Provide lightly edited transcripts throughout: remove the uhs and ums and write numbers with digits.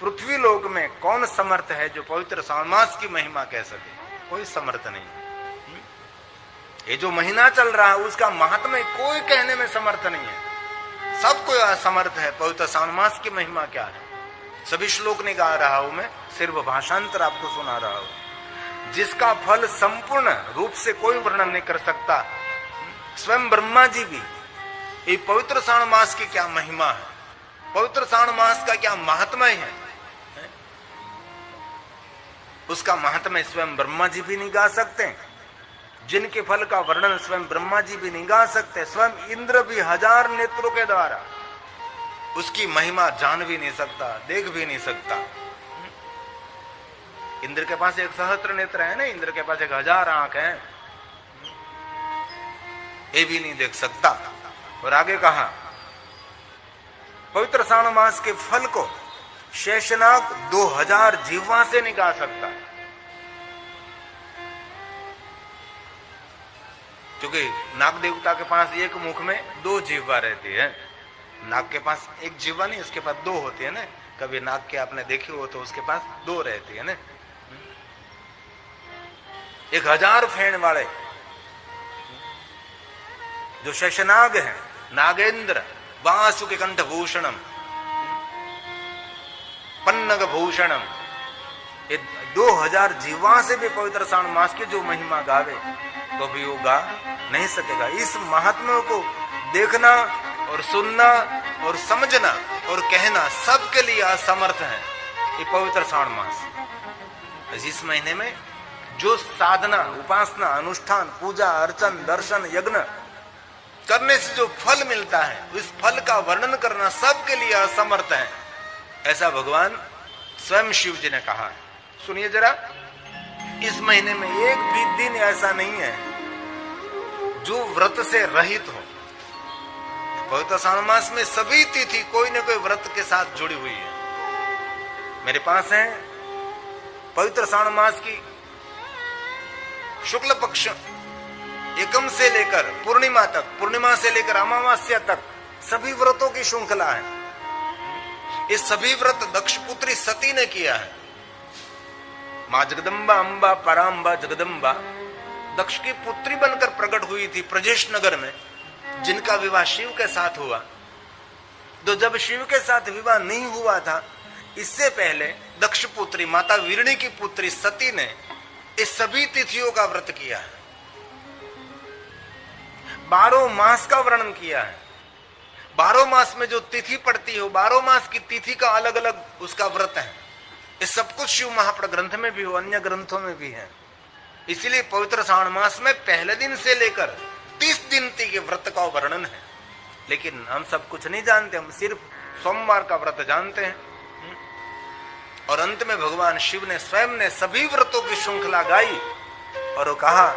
पृथ्वी लोक में कौन समर्थ है जो पवित्र श्रावण मास की महिमा कह सके? कोई समर्थ नहीं। ये जो महीना चल रहा है उसका महात्म्य कोई कहने में समर्थ नहीं है, सब कोई असमर्थ है। पवित्र श्रावण मास की महिमा क्या है? सभी श्लोक नहीं गा रहा हूं मैं, सिर्फ भाषांतर आपको सुना रहा हूं, जिसका फल संपूर्ण रूप से कोई वर्णन नहीं कर सकता। स्वयं ब्रह्मा जी भी ये पवित्र श्रावण मास की क्या महिमा है, पवित्र श्रावण मास का क्या महात्म्य है, उसका महात्म्य स्वयं ब्रह्मा जी भी नहीं गा सकते। जिनके फल का वर्णन स्वयं ब्रह्मा जी भी नहीं गा सकते, स्वयं इंद्र भी 1000 नेत्रों के द्वारा उसकी महिमा जान भी नहीं सकता, देख भी नहीं सकता। इंद्र के पास 1 सहस्त्र नेत्र है ना, इंद्र के पास 1000 आंख है, ये भी नहीं देख सकता। और आगे कहा पवित्र श्रावण मास के फल को शेषनाग 2000 जीवा से नहीं गा सकता, क्योंकि नाग देवता के पास एक मुख में 2 जीवा रहती है। नाग के पास एक जीवा नहीं, उसके पास 2 होती है ना। कभी नाग के आपने देखे हो तो उसके पास 2 रहती है ना। 1000 फेण वाले जो शेषनाग है, नागेंद्र वासुकी कंठ भूषणम पन्नग भूषणम, ये 2000 जीवा से भी पवित्र श्रावण मास की जो महिमा गावे तो भी वो गा नहीं सकेगा। इस महात्मा को देखना और सुनना और समझना और कहना सबके लिए असमर्थ है ये पवित्र श्रावण मास। इस महीने में जो साधना, उपासना, अनुष्ठान, पूजा, अर्चन, दर्शन, यज्ञ करने से जो फल मिलता है, इस फल का वर्णन करना सबके लिए असमर्थ है, ऐसा भगवान स्वयं शिव जी ने कहा है। सुनिए जरा, इस महीने में एक भी दिन ऐसा नहीं है जो व्रत से रहित हो। पवित्र श्रावण मास में सभी तिथि कोई न कोई व्रत के साथ जुड़ी हुई है। मेरे पास है पवित्र श्रावण मास की शुक्ल पक्ष एकम से लेकर पूर्णिमा तक, पूर्णिमा से लेकर अमावस्या तक सभी व्रतों की श्रृंखला है। ये सभी व्रत दक्ष पुत्री सती ने किया है। मां जगदम्बा, अंबा, पराम्बा, जगदम्बा दक्ष की पुत्री बनकर प्रकट हुई थी प्रजेश नगर में, जिनका विवाह शिव के साथ हुआ। तो जब शिव के साथ विवाह नहीं हुआ था, इससे पहले दक्ष पुत्री माता वीरणी की पुत्री सती ने इस सभी तिथियों का व्रत किया है। 12 मास का वर्णन किया है। 12 मास में जो तिथि पड़ती हो, 12 मास की तिथि का अलग अलग उसका व्रत है। ये सब कुछ शिव महापुराण ग्रंथ में भी हो, अन्य ग्रंथों में भी है। इसीलिए पवित्र श्रावण मास में पहले दिन से लेकर 30 दिन तक के व्रत का वर्णन है। लेकिन हम सब कुछ नहीं जानते, हम सिर्फ सोमवार का व्रत जानते हैं। और अंत में भगवान शिव ने स्वयं ने सभी व्रतों की श्रृंखला गाई और वो कहा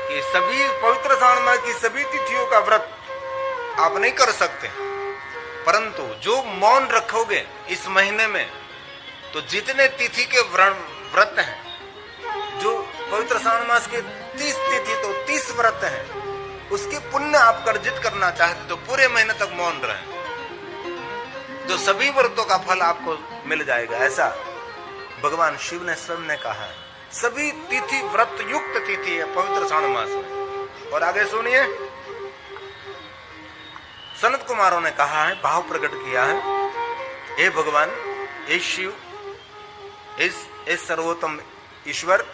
कि सभी पवित्र श्रावण मास की सभी तिथियों का व्रत आप नहीं कर सकते, परंतु जो मौन रखोगे इस महीने में, तो जितने तिथि के व्रत हैं, जो पवित्र श्रावण मास के 30 तिथि तो 30 व्रत हैं, उसके पुण्य आप अर्जित करना चाहते तो पूरे महीने तक मौन रहें, जो सभी व्रतों का फल आपको मिल जाएगा। ऐसा भगवान शिव ने स्वयं ने कहा है। सभी तिथि व्रत युक्त तिथि है पवित्र श्रावण मास में। और आगे सुनिए, सनत कुमारों ने कहा है, भाव प्रकट किया है, हे भगवान, हे शिव, इस सर्वोत्तम ईश्वर,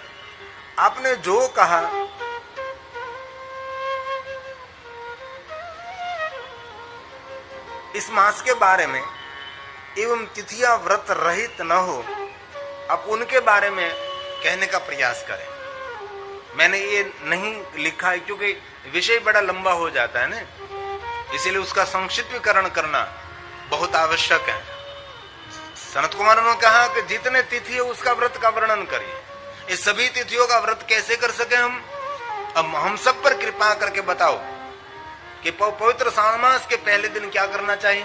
आपने जो कहा इस मास के बारे में एवं तिथियां व्रत रहित न हो, आप उनके बारे में कहने का प्रयास करें। मैंने ये नहीं लिखा है क्योंकि विषय बड़ा लंबा हो जाता है ना, इसीलिए उसका संक्षिप्तीकरण करना बहुत आवश्यक है। सनत कुमार ने कहा कि जितने तिथि है उसका व्रत का वर्णन करिए। इस सभी तिथियों का व्रत कैसे कर सके हम? अब हम सब पर कृपा करके बताओ कि पवित्र श्रावण मास के पहले दिन क्या करना चाहिए,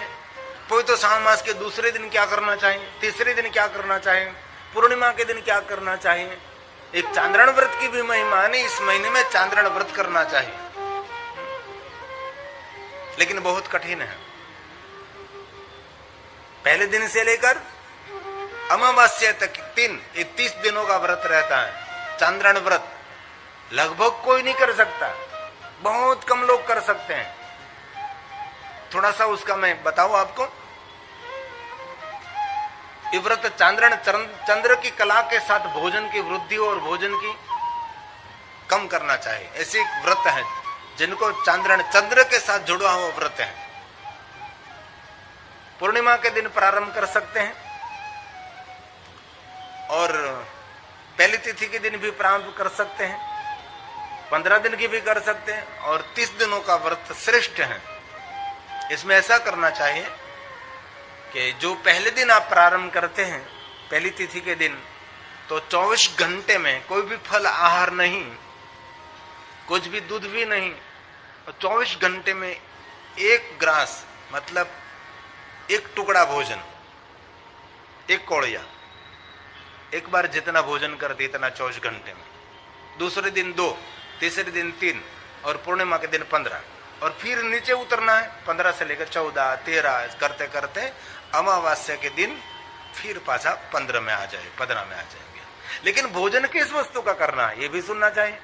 पवित्र श्रावण मास के दूसरे दिन क्या करना चाहिए, तीसरे दिन क्या करना चाहिए, पूर्णिमा के दिन क्या करना चाहिए। एक चांद्रण व्रत की भी महिमा है, इस महीने में चांद्रण व्रत करना चाहिए, लेकिन बहुत कठिन है। पहले दिन से लेकर अमावस्या तक 30 दिनों का व्रत रहता है। चांद्रायण व्रत लगभग कोई नहीं कर सकता, बहुत कम लोग कर सकते हैं। थोड़ा सा उसका मैं बताऊं आपको। ये व्रत चांद्रायण चंद्र की कला के साथ भोजन की वृद्धि और भोजन की कम करना चाहिए, ऐसे व्रत है जिनको चांद्रायण चंद्र के साथ जुड़ा हुआ व्रत है। पूर्णिमा के दिन प्रारंभ कर सकते हैं और पहली तिथि के दिन भी प्रारंभ कर सकते हैं, 15 दिन की भी कर सकते हैं और 30 दिनों का व्रत श्रेष्ठ है। इसमें ऐसा करना चाहिए कि जो पहले दिन आप प्रारंभ करते हैं पहली तिथि के दिन, तो 24 घंटे में कोई भी फल आहार नहीं, कुछ भी दूध भी नहीं, और 24 घंटे में एक ग्रास मतलब एक टुकड़ा भोजन, एक कौड़िया, एक बार जितना भोजन करते इतना 24 घंटे में। दूसरे दिन 2, तीसरे दिन 3 और पूर्णिमा के दिन 15 और फिर नीचे उतरना है 15 से लेकर 14, 13 करते करते अमावस्या के दिन फिर पाछा 15 में आ जाए, 15 में आ जाएंगे। लेकिन भोजन किस वस्तु का करना है ये भी सुनना चाहिए।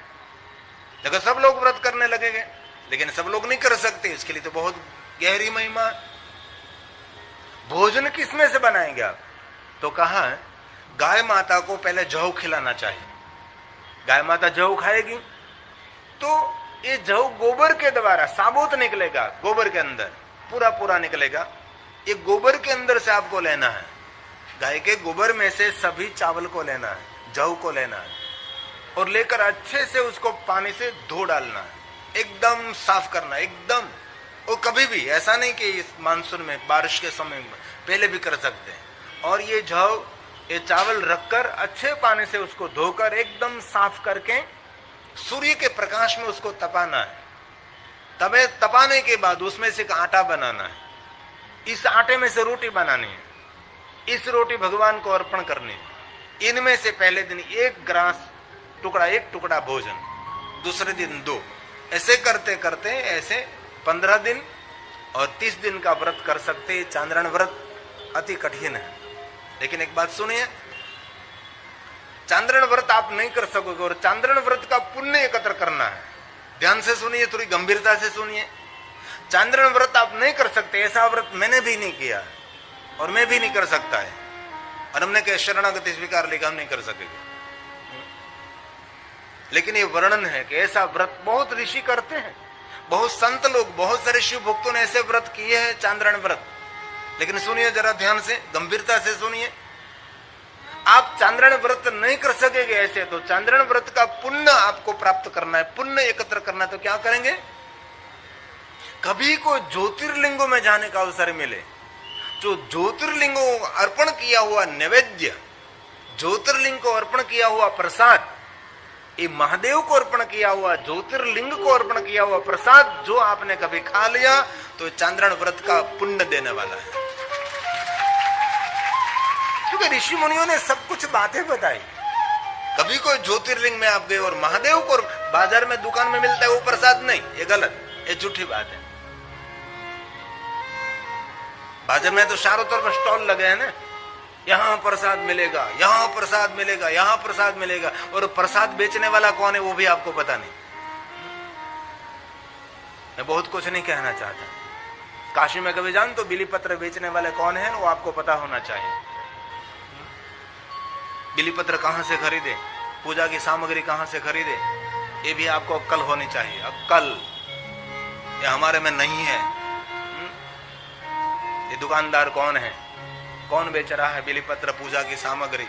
अगर सब लोग व्रत करने लगेंगे, लेकिन सब लोग नहीं कर सकते, इसके लिए तो बहुत गहरी महिमा। भोजन किसमें से बनाएंगे आप? तो कहा है गाय माता को पहले जौ खिलाना चाहिए। गाय माता जौ खाएगी तो ये जौ गोबर के द्वारा साबुत निकलेगा, गोबर के अंदर पूरा निकलेगा। ये गोबर के अंदर से आपको लेना है, गाय के गोबर में से सभी चावल को लेना है, जौ को लेना है और लेकर अच्छे से उसको पानी से धो डालना है, एकदम साफ करना, एकदम। और कभी भी ऐसा नहीं कि इस मानसून में बारिश के समय में, पहले भी कर सकते हैं। और ये जौ ये चावल रखकर अच्छे पानी से उसको धोकर एकदम साफ करके सूर्य के प्रकाश में उसको तपाना है। तबे तपाने के बाद उसमें से एक आटा बनाना है, इस आटे में से रोटी बनानी है, इस रोटी भगवान को अर्पण करनी है। इनमें से पहले दिन एक टुकड़ा भोजन, दूसरे दिन 2, ऐसे करते करते ऐसे 15 दिन और 30 दिन का व्रत कर सकते। चांद्रायण व्रत अति कठिन है, लेकिन एक बात सुनिए, चांद्रायण व्रत आप नहीं कर सकोगे और चांद्रायण व्रत का पुण्य एकत्र करना है। ध्यान से सुनिए, थोड़ी गंभीरता से सुनिए। चांद्रायण व्रत आप नहीं कर सकते, ऐसा व्रत मैंने भी नहीं किया है और मैं भी नहीं कर सकता है। और हमने क्या शरणागति स्वीकार लेकर हम नहीं कर सकेंगे, लेकिन ये वर्णन है कि ऐसा व्रत बहुत ऋषि करते हैं, बहुत संत लोग, बहुत सारे शिव भक्तों ने ऐसे व्रत किए हैं चांद्रायण व्रत। लेकिन सुनिए जरा ध्यान से, गंभीरता से सुनिए। आप चांद्रायण व्रत नहीं कर सकेंगे ऐसे, तो चांद्रायण व्रत का पुण्य आपको प्राप्त करना है, पुण्य एकत्र करना है। तो क्या करेंगे? कभी को ज्योतिर्लिंगों में जाने का अवसर मिले, जो ज्योतिर्लिंगों अर्पण किया हुआ नैवेद्य, ज्योतिर्लिंग को अर्पण किया हुआ प्रसाद, ये महादेव को अर्पण किया हुआ, ज्योतिर्लिंग को अर्पण किया हुआ प्रसाद जो आपने कभी खा लिया, तो चांद्रायण व्रत का पुण्य देने वाला है। क्योंकि ऋषि मुनियों ने सब कुछ बातें बताई। कभी कोई ज्योतिर्लिंग में आप गए और महादेव को बाजार में दुकान में मिलता है वो प्रसाद नहीं, ये गलत, ये झूठी बात है। बाजार में तो चारों तरफ स्टॉल लगे हैं ना, यहां प्रसाद मिलेगा, यहां प्रसाद मिलेगा, यहां प्रसाद मिलेगा, और प्रसाद बेचने वाला कौन है वो भी आपको पता नहीं। मैं बहुत कुछ नहीं कहना चाहता। काशी में कभी जान तो बिली पत्र बेचने वाले कौन है वो आपको पता होना चाहिए। बिली पत्र कहां से खरीदे, पूजा की सामग्री कहां से खरीदे, ये भी आपको अक्कल होनी चाहिए। अक्कल ये हमारे में नहीं है। ये दुकानदार कौन है, कौन बेच रहा है बिलीपत्र पूजा की सामग्री?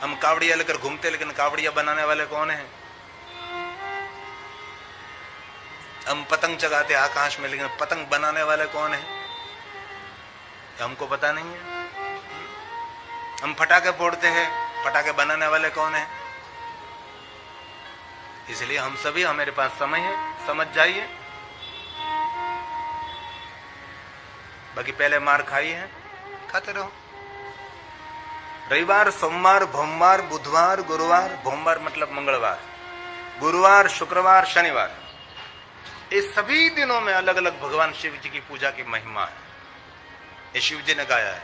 हम कावड़िया लेकर घूमते, लेकिन कावड़िया बनाने वाले कौन है? हम पतंग चगाते आकाश में, लेकिन पतंग बनाने वाले कौन है हमको पता नहीं है। हम पटाखे फोड़ते हैं, पटाखे बनाने वाले कौन है? इसलिए हम सभी, हमारे पास समय है, समझ जाइए। बाकी पहले मार खाई है, खाते रहो। रविवार, सोमवार, भोमवार, बुधवार, गुरुवार, भोमवार मतलब मंगलवार, गुरुवार, शुक्रवार, शनिवार, इस सभी दिनों में अलग अलग भगवान शिव जी की पूजा की महिमा है। ये शिव जी ने गाया है।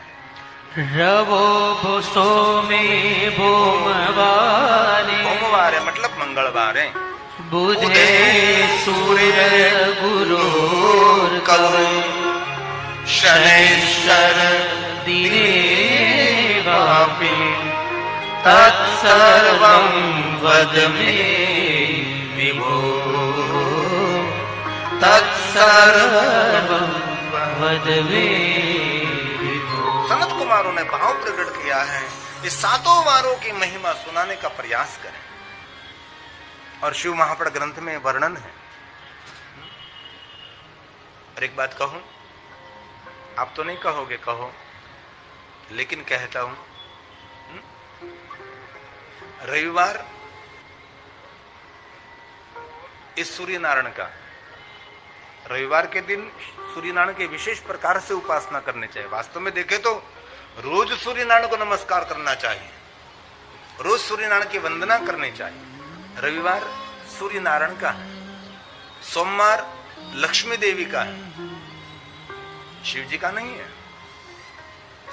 रवो भूसो में भूमवारे, भूमवार है मतलब मंगलवार है। बुधे सूर्य गुरु कवि, शनैश्चर दिने वापि, तत्सर्वं वद मे विभो, तत्सर्वं वद मे विभो। सनत कुमारों ने भाव प्रकट किया है, इस सातों वारों की महिमा सुनाने का प्रयास करें। और शिव महापड़ ग्रंथ में वर्णन है। और एक बात कहूं, आप तो नहीं कहोगे, कहो, लेकिन कहता हूं, रविवार इस सूर्य नारायण का, रविवार के दिन सूर्य नारायण की विशेष प्रकार से उपासना करनी चाहिए। वास्तव में देखे तो रोज सूर्य नारायण को नमस्कार करना चाहिए, रोज सूर्य नारायण की वंदना करनी चाहिए। रविवार सूर्य नारायण का है, सोमवार लक्ष्मी देवी का है, शिव जी का नहीं है।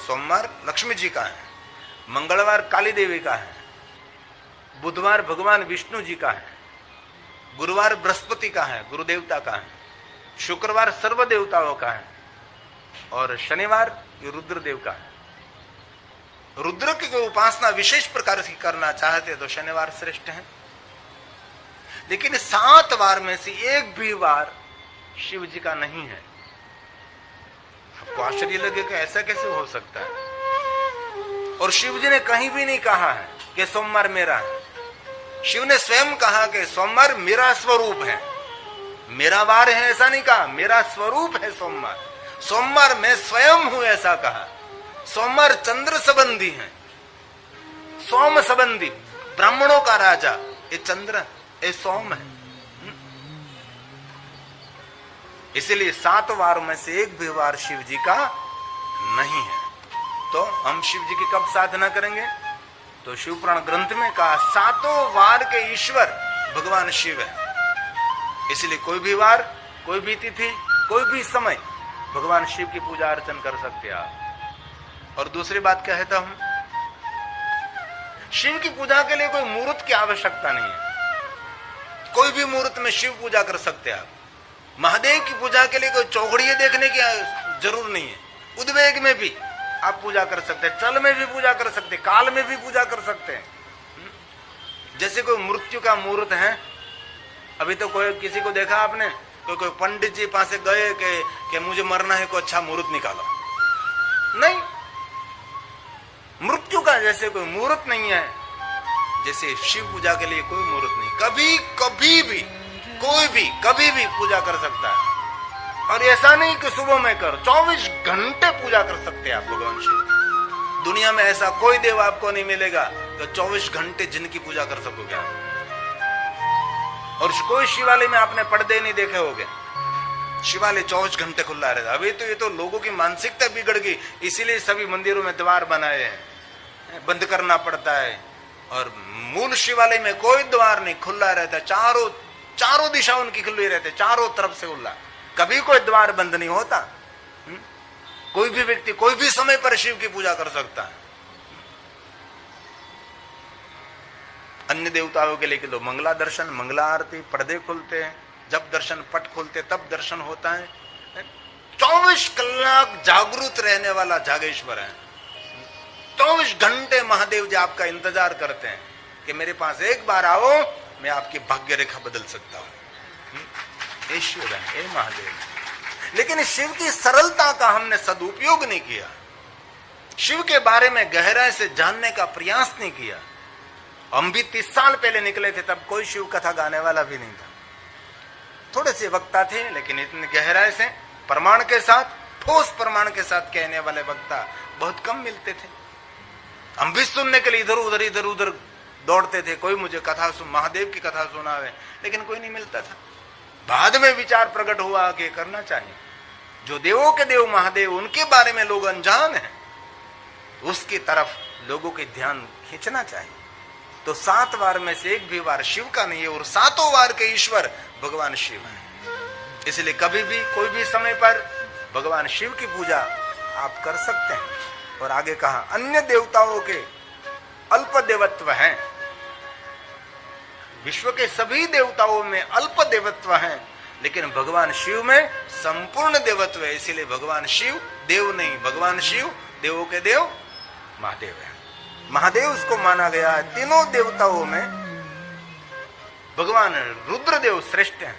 सोमवार लक्ष्मी जी का है, मंगलवार काली देवी का है, बुधवार भगवान विष्णु जी का है, गुरुवार बृहस्पति का है, गुरु देवता का है, शुक्रवार सर्व देवताओं का है, और शनिवार रुद्रदेव का है। रुद्र की उपासना विशेष प्रकार से करना चाहते तो शनिवार श्रेष्ठ है। लेकिन 7 वार में से एक भी वार शिव जी का नहीं है। आपको आश्चर्य लगे कि ऐसा कैसे हो सकता है। और शिव जी ने कहीं भी नहीं कहा है कि सोमवार मेरा है। शिव ने स्वयं कहा कि सोमवार मेरा स्वरूप है, मेरा वार है, ऐसा नहीं कहा, मेरा स्वरूप है सोमवार। सोमवार मैं स्वयं हूं ऐसा कहा। सोमवार चंद्र संबंधी है, सोम संबंधी, ब्राह्मणों का राजा ये चंद्र, ये सोम है। इसलिए 7 वार में से एक भी वार शिव जी का नहीं है। तो हम शिव जी की कब साधना करेंगे? तो शिव पुराण ग्रंथ में कहा 7 वार के ईश्वर भगवान शिव है। इसलिए कोई भी वार, कोई भी तिथि, कोई भी समय भगवान शिव की पूजा अर्चन कर सकते हैं आप। और दूसरी बात कहता हूं, शिव की पूजा के लिए कोई मुहूर्त की आवश्यकता नहीं है। कोई भी मुहूर्त में शिव पूजा कर सकते हैं आप। महादेव की पूजा के लिए कोई चौघड़िए देखने की जरूर नहीं है। उद्वेग में भी आप पूजा कर सकते हैं, चल में भी पूजा कर सकते हैं, काल में भी पूजा कर सकते हैं। जैसे कोई मृत्यु का मुहूर्त है, अभी तो कोई किसी को देखा आपने, कोई पंडित जी पास गए कि मुझे मरना है, कोई अच्छा मुहूर्त निकालो, नहीं। मृत्यु का जैसे कोई मुहूर्त नहीं है, जैसे शिव पूजा के लिए कोई मुहूर्त नहीं। कभी कभी भी कोई भी कभी भी पूजा कर सकता है। और ऐसा नहीं कि सुबह में कर, 24 घंटे पूजा कर सकते हैं आप भगवान शिव। दुनिया में ऐसा कोई देव आपको नहीं मिलेगा तो 24 घंटे जिनकी पूजा कर सकोगे आप। और कोई शिवालय में आपने पर्दे नहीं देखे होंगे, शिवालय 24 घंटे खुला रहता। अभी तो ये तो लोगों की मानसिकता बिगड़ गई, इसीलिए सभी मंदिरों में द्वार बनाए हैं, बंद करना पड़ता है। और मूल शिवालय में कोई द्वार नहीं, खुला रहता, चारों दिशा उनकी खुली रहते, चारों तरफ से खुला, कभी कोई द्वार बंद नहीं होता। कोई भी व्यक्ति कोई भी समय पर शिव की पूजा कर सकता है। अन्य देवताओं के लिए तो मंगला दर्शन, मंगला आरती, पर्दे खुलते हैं, जब दर्शन पट खुलते तब दर्शन होता है। 24 कलाक जागरूक रहने वाला जागेश्वर है। 24 घंटे महादेव जी आपका इंतजार करते हैं कि मेरे पास एक बार आओ, मैं आपकी भाग्य रेखा बदल सकता हूं। ईश्वर है, हे महादेव। लेकिन शिव की सरलता का हमने सदुपयोग नहीं किया, शिव के बारे में गहराई से जानने का प्रयास नहीं किया। हम भी 30 साल पहले निकले थे, तब कोई शिव कथा गाने वाला भी नहीं था। थोड़े से वक्ता थे, लेकिन इतनी गहराई से प्रमाण के साथ, ठोस प्रमाण के साथ कहने वाले वक्ता बहुत कम मिलते थे। हम भी सुनने के लिए इधर उधर दौड़ते थे, कोई मुझे कथा महादेव की कथा सुनावे, लेकिन कोई नहीं मिलता था। बाद में विचार प्रकट हुआ कि करना चाहिए। जो देवों के देव महादेव, उनके बारे में लोग अनजान हैं, उसकी तरफ लोगों के ध्यान खींचना चाहिए। तो 7 वार में से एक भी वार शिव का नहीं है, और 7 वार के ईश्वर भगवान शिव है। इसलिए कभी भी कोई भी समय पर भगवान शिव की पूजा आप कर सकते हैं। और आगे कहा अन्य देवताओं के अल्प देवत्व हैं, विश्व के सभी देवताओं में अल्प देवत्व हैं, लेकिन भगवान शिव में संपूर्ण देवत्व है। इसीलिए भगवान शिव देव नहीं, भगवान शिव देवों के देव महादेव है। महादेव उसको माना गया है। तीनों देवताओं में भगवान रुद्रदेव श्रेष्ठ हैं,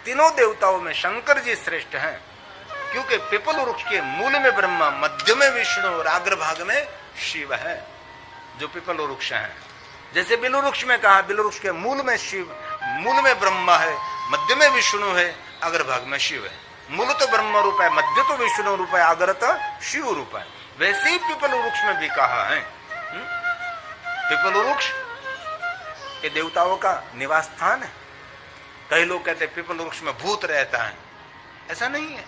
तीनों देवताओं में शंकर जी श्रेष्ठ हैं, क्योंकि पीपल वृक्ष के मूल में ब्रह्मा, मध्य में विष्णु और अग्रभाग में शिव है, जो पीपल वृक्ष है। जैसे बिलु वृक्ष में कहा, बिलु वृक्ष के मूल में शिव, मूल में ब्रह्मा है, मध्य में विष्णु है, अग्रभाग में शिव है। मूल तो ब्रह्म रूप है, मध्य तो विष्णु रूप है, अग्र तो शिव रूप है। वैसे ही पीपल वृक्ष में भी कहा है। पीपल वृक्ष के देवताओं का निवास स्थान है। कई लोग कहते हैं पीपल वृक्ष में भूत रहता है, ऐसा नहीं है।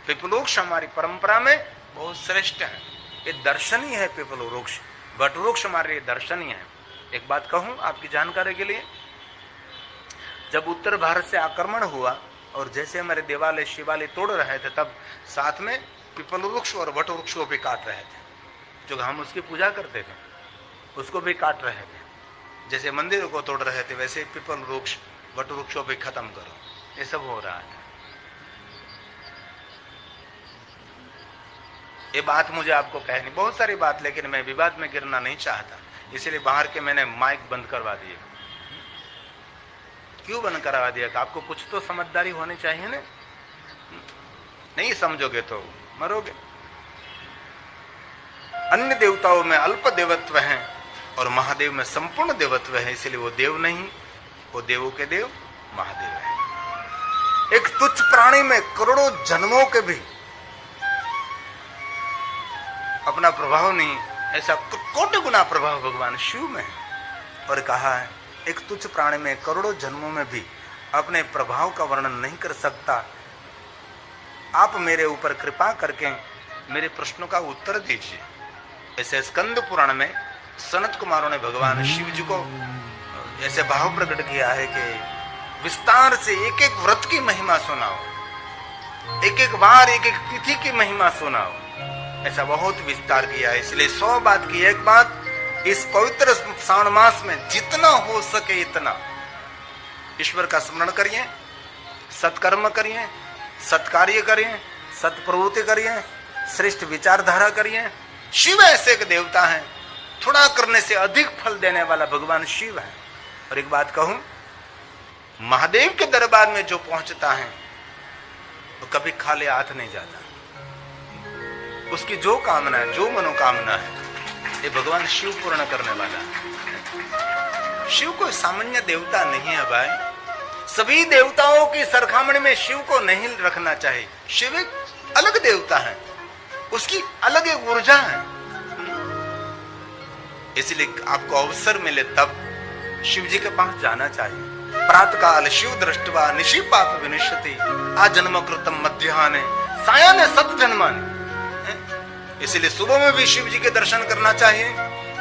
पीपल वृक्ष हमारी परंपरा में बहुत श्रेष्ठ है, ये दर्शनीय है। पीपल वृक्ष, वट वृक्ष हमारे लिए दर्शनीय है। एक बात कहूं आपकी जानकारी के लिए, जब उत्तर भारत से आक्रमण हुआ और जैसे हमारे देवालय शिवालय तोड़ रहे थे, तब साथ में पीपल वृक्ष और वट वृक्ष को भी काट रहे थे। जो हम उसकी पूजा करते थे उसको भी काट रहे थे। जैसे मंदिरों को तोड़ रहे थे, वैसे पीपल वृक्ष वट वृक्ष को भी खत्म करो, ये सब हो रहा है। ये बात मुझे आपको कहनी, बहुत सारी बात, लेकिन मैं विवाद में गिरना नहीं चाहता, इसलिए बाहर के मैंने माइक बंद करवा दिए। क्यों बंद करवा दिया? कि आपको कुछ तो समझदारी होनी चाहिए ना, नहीं समझोगे तो मरोगे। अन्य देवताओं में अल्प देवत्व हैं और महादेव में संपूर्ण देवत्व है, इसलिए वो देव नहीं, वो देवों के देव महादेव है। एक तुच्छ प्राणी में करोड़ों जन्मों के भी अपना प्रभाव नहीं, ऐसा कोटि गुना प्रभाव भगवान शिव में है। और कहा है एक तुच्छ प्राणी में करोड़ों जन्मों में भी अपने प्रभाव का वर्णन नहीं कर सकता। आप मेरे ऊपर कृपा करके मेरे प्रश्नों का उत्तर दीजिए। ऐसे स्कंद पुराण में सनत कुमारों ने भगवान शिव जी को ऐसे भाव प्रकट किया है कि विस्तार से एक एक व्रत की महिमा सुनाओ, एक एक बार एक एक तिथि की महिमा सुनाओ, ऐसा बहुत विस्तार किया है। इसलिए 100 बात की एक बात, इस पवित्र श्रावण मास में जितना हो सके इतना ईश्वर का स्मरण करिए, सत्कर्म करिए, सत्कार्य करिए, सत्प्रवृत्ति करिए, श्रेष्ठ विचारधारा करिए। शिव ऐसे एक देवता है, थोड़ा करने से अधिक फल देने वाला भगवान शिव है। और एक बात कहूं, महादेव के दरबार में जो पहुंचता है वो कभी खाली हाथ नहीं जाता। उसकी जो कामना है, जो मनोकामना है, ये भगवान शिव पूर्ण करने वाला है। शिव कोई सामान्य देवता नहीं है भाई। सभी देवताओं की सरखामणी में शिव को नहीं रखना चाहिए। शिव एक अलग देवता है, उसकी अलग एक ऊर्जा है। इसलिए आपको अवसर मिले तब शिव जी के पास जाना चाहिए। प्रातः काल शिव दृष्टवा निशि पाप विनिश्यति, आ जन्म कृतम मध्याह्ने सायाह्ने सत जन्मानि। इसलिए सुबह में भी शिव जी के दर्शन करना चाहिए,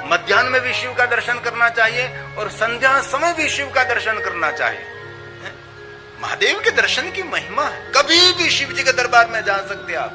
मध्याह्न में भी शिव का दर्शन करना चाहिए और संध्या समय भी शिव का दर्शन करना चाहिए। महादेव के दर्शन की महिमा है, कभी भी शिव जी के दरबार में जा सकते आप।